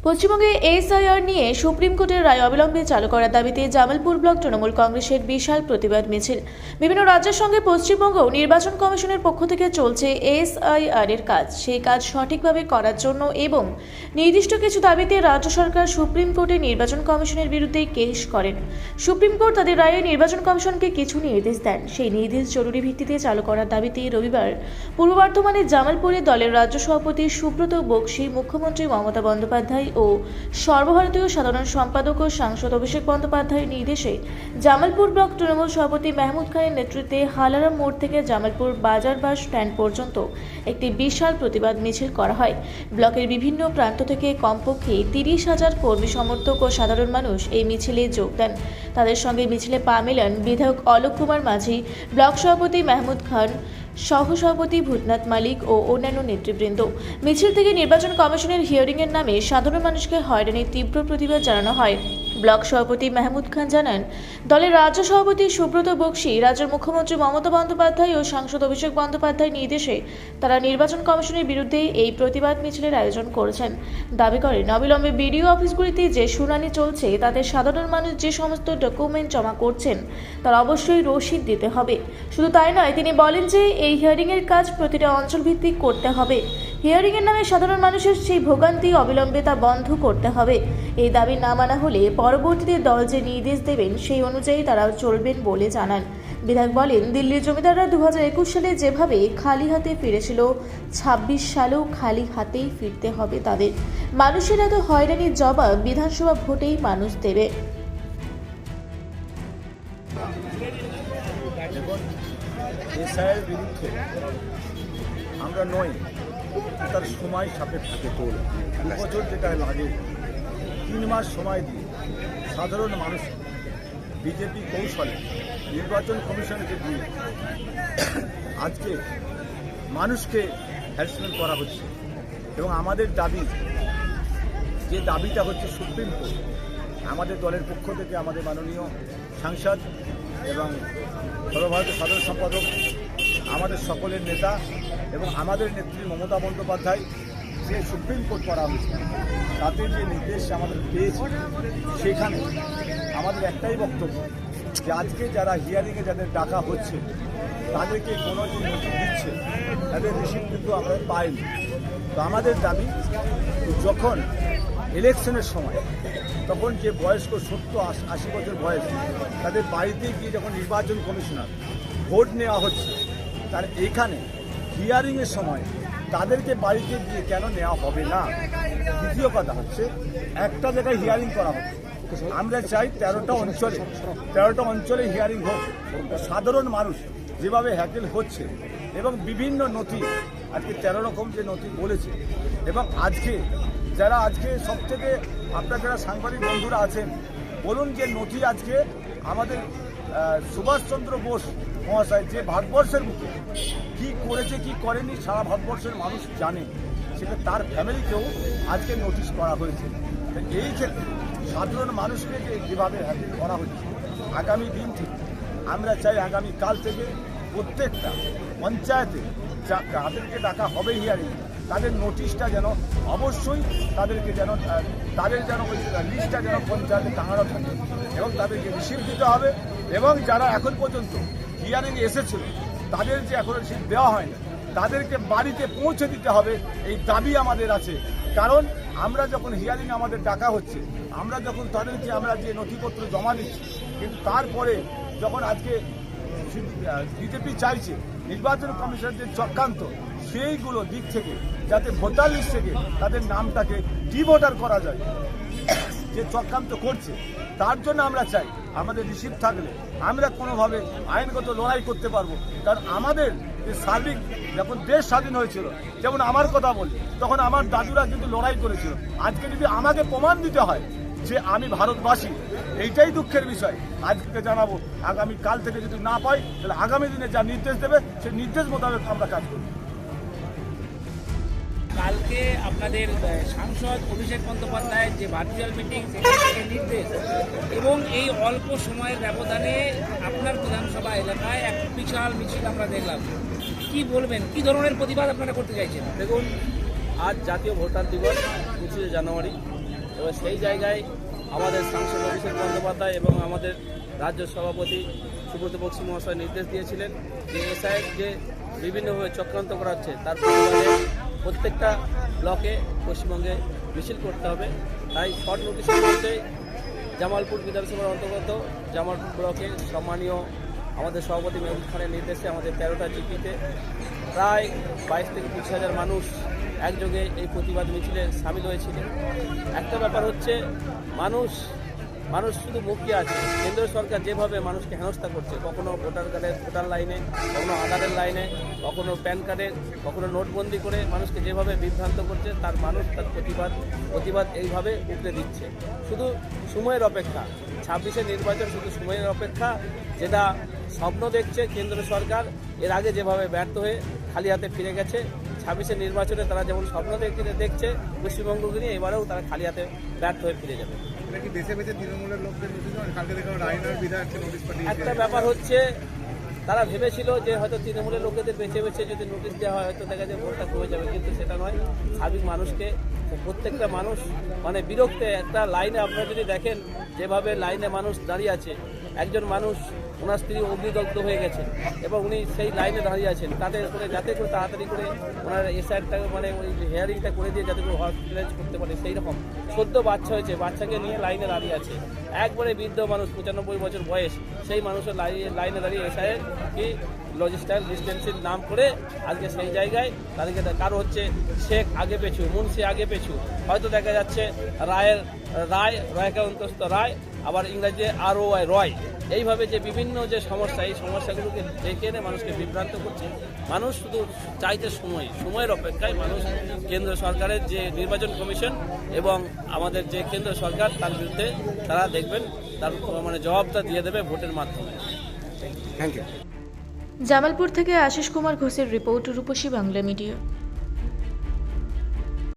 পশ্চিমবঙ্গে এসআইআর নিয়ে সুপ্রিম কোর্টের রায় অবিলম্বে চালু করার দাবিতে জামালপুর ব্লক তৃণমূল কংগ্রেসের বিশাল প্রতিবাদ মিছিল। বিভিন্ন রাজ্যের সঙ্গে পশ্চিমবঙ্গও নির্বাচন কমিশনের পক্ষ থেকে চলছে এসআইআর এর কাজ। সেই কাজ সঠিকভাবে করার জন্য এবং নির্দিষ্ট কিছু দাবিতে রাজ্য সরকার সুপ্রিম কোর্টে নির্বাচন কমিশনের বিরুদ্ধে কেস করেন। সুপ্রিম কোর্ট তাদের রায়ে নির্বাচন কমিশনকে কিছু নির্দেশ দেন। সেই নির্দেশ জরুরি ভিত্তিতে চালু করার দাবিতে রবিবার পূর্ব বর্ধমানের জামালপুরে দলের রাজ্য সভাপতি সুব্রত বক্সী, মুখ্যমন্ত্রী মমতা বন্দ্যোপাধ্যায় ও সর্বভারতীয় সাধারণ সম্পাদক ও সাংসদ অভিষেক বন্দ্যোপাধ্যায়ের নির্দেশে জামালপুর ব্লক তৃণমূল সভাপতি মেহমুদ খানের নেতৃত্বে হালারাম মোড় থেকে জামালপুর বাজার বাস স্ট্যান্ড পর্যন্ত একটি বিশাল প্রতিবাদ মিছিল করা হয়। ব্লকের বিভিন্ন প্রান্ত থেকে কমপক্ষে 30,000 কর্মী সমর্থক ও সাধারণ মানুষ এই মিছিলে যোগ দেন। তাদের সঙ্গে মিছিলে পা মেলান বিধায়ক অলোক কুমার মাঝি, ব্লক সভাপতি মেহমুদ খান, সহসভাপতি ভূতনাথ মালিক ও অন্যান্য নেতৃবৃন্দ। মিছিল থেকে নির্বাচন কমিশনের হিয়ারিংয়ের নামে সাধারণ মানুষকে হয়রানির তীব্র প্রতিবাদ জানানো হয়। ব্লক সভাপতি মেহমুদ খান জানান, দলের রাজ্য সভাপতি সুব্রত বক্সী রাজ্যের মুখ্যমন্ত্রী মমতা বন্দ্যোপাধ্যায় ও সাংসদ অভিষেক বন্দ্যোপাধ্যায়ের নির্দেশে তারা নির্বাচন কমিশনের বিরুদ্ধে এই প্রতিবাদ মিছিলের আয়োজন করেছেন। দাবি করেন, অবিলম্বে বিডিও অফিসগুলিতে যে শুনানি চলছে তাতে সাধারণ মানুষ যে সমস্ত ডকুমেন্ট জমা করছেন তার অবশ্যই রসিদ দিতে হবে। শুধু তাই নয়, তিনি বলেন যে এই হিয়ারিংয়ের কাজ প্রতিটা অঞ্চল ভিত্তিক করতে হবে। হিয়ারিংয়ের নামে সাধারণ মানুষের সেই ভোগান্তি অবিলম্বে তা বন্ধ করতে হবে। এই দাবি না মানা হলে পরবর্তীতে দল যে নির্দেশ দেবেন সেই অনুযায়ী তারা চলবেন বলে জানান। বিধায়ক বলেন, দিল্লির জমিদাররা 2021 সালে যেভাবে খালি হাতে ফিরেছিল, 26 সালেও খালি হাতেই ফিরতে হবে তাদের। মানুষের এত হয়রানির জবাব বিধানসভা ভোটেই মানুষ দেবে। এসআইয়ের বিরুদ্ধে আমরা নই, তার সময় সাপেক্ষে তোল 2 বছর যেটা লাগে 3 মাস সময় দিয়ে সাধারণ মানুষ বিজেপি কৌশলে নির্বাচন কমিশনকে দিয়ে আজকে মানুষকে হ্যারাসমেন্ট করা হচ্ছে। এবং আমাদের দাবি, যে দাবিটা হচ্ছে সুপ্রিম কোর্ট, আমাদের দলের পক্ষ থেকে আমাদের মাননীয় সাংসদ এবং সর্বভারতীয় সাধারণ সম্পাদক, আমাদের সকলের নেতা এবং আমাদের নেত্রী মমতা বন্দ্যোপাধ্যায় যে সুপ্রিম কোর্ট করা হয়েছে তাতে যে নির্দেশ আমাদের পেয়েছে, সেখানে আমাদের একটাই বক্তব্য যে আজকে যারা হিয়ারিংয়ে যাদের ডাকা হচ্ছে তাদেরকে কোনো যে নোটিশ দিচ্ছে তাদের রিসিপ্ট কিন্তু আমরা পাইনি। তো আমাদের দাবি, যখন ইলেকশনের সময় তখন যে বয়স্ক 70-80 বছর বয়স তাদের বাড়িতে গিয়ে যখন নির্বাচন কমিশনার ভোট নেওয়া হচ্ছে, তার এইখানে হিয়ারিংয়ের সময় তাদেরকে বাড়িতে গিয়ে কেন নেওয়া হবে না? দ্বিতীয় কথা হচ্ছে, একটা জায়গায় হিয়ারিং করা হচ্ছে, আমরা চাই 13টা অঞ্চলে হিয়ারিং হোক। সাধারণ মানুষ যেভাবে হ্যাকেল হচ্ছে এবং বিভিন্ন নথি, আজকে 13 রকম যে নথি বলেছে, এবং আজকে সবথেকে আপনার যারা সাংবাদিক বন্ধুরা আছেন বলুন যে নথি আজকে আমাদের সুভাষচন্দ্র বোস মহাশয় যে ভারতবর্ষের মুখে কী করেছে কী করেনি সারা ভারতবর্ষের মানুষ জানে, সেটা তার ফ্যামিলিকেও আজকে নোটিশ করা হয়েছে। এই ক্ষেত্রে সাধারণ মানুষকে যেভাবে হ্যান্ডেল করা হচ্ছে, আগামী দিন থেকে আমরা চাই আগামী কাল থেকে প্রত্যেকটা পঞ্চায়েতে যাদেরকে ডাকা হবে হিয়ারিং, তাদের নোটিশটা যেন অবশ্যই তাদের যেন ওই লিস্টটা যেন পঞ্চায়েতে টাঙানো থাকে এবং তাদেরকে রিসিভ দিতে হবে। এবং যারা এখন পর্যন্ত হিয়ারিংয়ে এসেছিল তাদের যে এখনো রিসিভ দেওয়া হয়নি তাদেরকে বাড়িতে পৌঁছে দিতে হবে, এই দাবি আমাদের আছে। কারণ আমরা যখন হিয়ারিং আমাদের ডাকা হচ্ছে, আমরা যখন তাদেরকে আমরা যে নথিপত্র জমা দিচ্ছি, কিন্তু তারপরে যখন আজকে বিজেপি চাইছে নির্বাচন কমিশনের যে চক্রান্ত, সেইগুলো দিক থেকে যাতে ভোটার লিস্ট থেকে তাদের নামটাকে ডিভোটার করা যায়, যে চক্রান্ত করছে, তার জন্য আমরা চাই আমাদের রিসিভ থাকলে আমরা কোনোভাবে আইনগত লড়াই করতে পারবো। কারণ আমাদের যে সার্বিক যখন দেশ স্বাধীন হয়েছিল, যেমন আমার কথা বলি, তখন আমার দাদুরা কিন্তু লড়াই করেছিল। আজকে যদি আমাকে প্রমাণ দিতে হয় যে আমি ভারতবাসী, এইটাই দুঃখের বিষয়। আজকে জানাবো, আগামী কাল থেকে যদি না পাই তাহলে আগামী দিনে যা নির্দেশ দেবে সেই নির্দেশ মোতাবেক আমরা কাজ করব। কালকে আপনাদের সাংসদ অভিষেক বন্দ্যোপাধ্যায়ের যে ভার্চুয়াল মিটিং, সেখান থেকে নির্দেশ এবং এই অল্প সময়ের ব্যবধানে আপনার বিধানসভা এলাকায় এক বিশাল মিছিল আমরা দেখলাম, কি বলবেন? কি ধরনের প্রতিবাদ আপনারা করতে চাইছেন? দেখুন, আজ জাতীয় ভোটার দিবস 25শে জানুয়ারি। এবার সেই জায়গায় আমাদের সাংসদ অভিষেক বন্দ্যোপাধ্যায় এবং আমাদের রাজ্য সভাপতি সুব্রত বক্সী মহাশয় নির্দেশ দিয়েছিলেন যে এসআইয়ের যে বিভিন্নভাবে চক্রান্ত করা হচ্ছে তার প্রতিবাদে প্রত্যেকটা ব্লকে পশ্চিমবঙ্গে মিছিল করতে হবে। তাই শর্ট নোটিশের মধ্যে জামালপুর বিধানসভার অন্তর্গত জামালপুর ব্লকে সম্মানীয় আমাদের সভাপতি মেহবুব খানের নির্দেশে আমাদের 13টা জিপিতে প্রায় 22 থেকে 25,000 মানুষ একযোগে এই প্রতিবাদ মিছিলে সামিল হয়েছিলেন। একটা ব্যাপার হচ্ছে মানুষ শুধু মুখিয়ে আছে। কেন্দ্র সরকার যেভাবে মানুষকে হেনস্থা করছে, কখনো ভোটার লাইনে, কখনো আধারের লাইনে, কখনো প্যান কার্ডের, কখনো নোটবন্দি করে মানুষকে যেভাবে বিভ্রান্ত করছে, তার মানুষ তার প্রতিবাদ এইভাবে উগড়ে দিচ্ছে। শুধু সময়ের অপেক্ষা, 26-এর নির্বাচন শুধু সময়ের অপেক্ষা, যেটা স্বপ্ন দেখছে কেন্দ্র সরকার এর আগে যেভাবে ব্যর্থ হয়ে খালি হাতে ফিরে গেছে। 26-এর নির্বাচনে তারা যেমন স্বপ্ন দেখছে পশ্চিমবঙ্গকে নিয়ে, এবারেও তারা খালি হাতে ব্যর্থ হয়ে ফিরে যাবে। নাকি বেছে বেছে তৃণমূলের লোকদের নোটিশ দেওয়া? কালকে দেখলাম রায়নার বিধায়ককে নোটিশ পাঠিয়েছে। একটা ব্যাপার হচ্ছে তারা ভেবেছিল যে হয়তো তৃণমূলের লোকেদের বেছে বেছে যদি নোটিশ দেওয়া হয় হয়তো দেখা যায় ভোটটা কমে যাবে, কিন্তু সেটা নয়। স্বাভাবিক মানুষকে, প্রত্যেকটা মানুষ মানে বিরক্তে একটা লাইনে, আপনারা যদি দেখেন যেভাবে লাইনে মানুষ দাঁড়িয়ে আছে, একজন মানুষ ওনার স্ত্রী অগ্নিদগ্ধ হয়ে গেছে এবং উনি সেই লাইনে দাঁড়িয়ে আছেন, তাতে করে যাতে করে তাড়াতাড়ি করে ওনার এসআইআরটাকে মানে ওই হেয়ারিংটা করে দিয়ে যাতে করে হসপিটালাইজ করতে পারে। সেই রকম সদ্য বাচ্চা হয়েছে, বাচ্চাকে নিয়ে লাইনে দাঁড়িয়ে আছে। একবারে বৃদ্ধ মানুষ, 95 বছর বয়স, সেই মানুষের লাইনে দাঁড়িয়ে এসআইআর কি লজিস্টার ডিস্টেন্সের নাম করে আজকে সেই জায়গায় তাদেরকে কারো হচ্ছে শেখ আগে পেছু, মুন্সি আগে পেছু, হয়তো দেখা যাচ্ছে রায়কে অন্তস্থ রায়, আবার ইংরাজিতে ROI রয়। এইভাবে যে বিভিন্ন যে সমস্যা, এই সমস্যাগুলোকে ডেকে এনে মানুষকে বিভ্রান্ত করছে। মানুষ শুধু চাইতে সময়ের অপেক্ষায় মানুষ কেন্দ্র সরকারের যে নির্বাচন কমিশন এবং আমাদের যে কেন্দ্র সরকার তার বিরুদ্ধে তারা দেখবেন তার মানে জবাবটা দিয়ে দেবে ভোটের মাধ্যমে। Thank you. জামালপুর থেকে আশিস কুমার ঘোষের রিপোর্ট, রূপসী বাংলা মিডিয়া।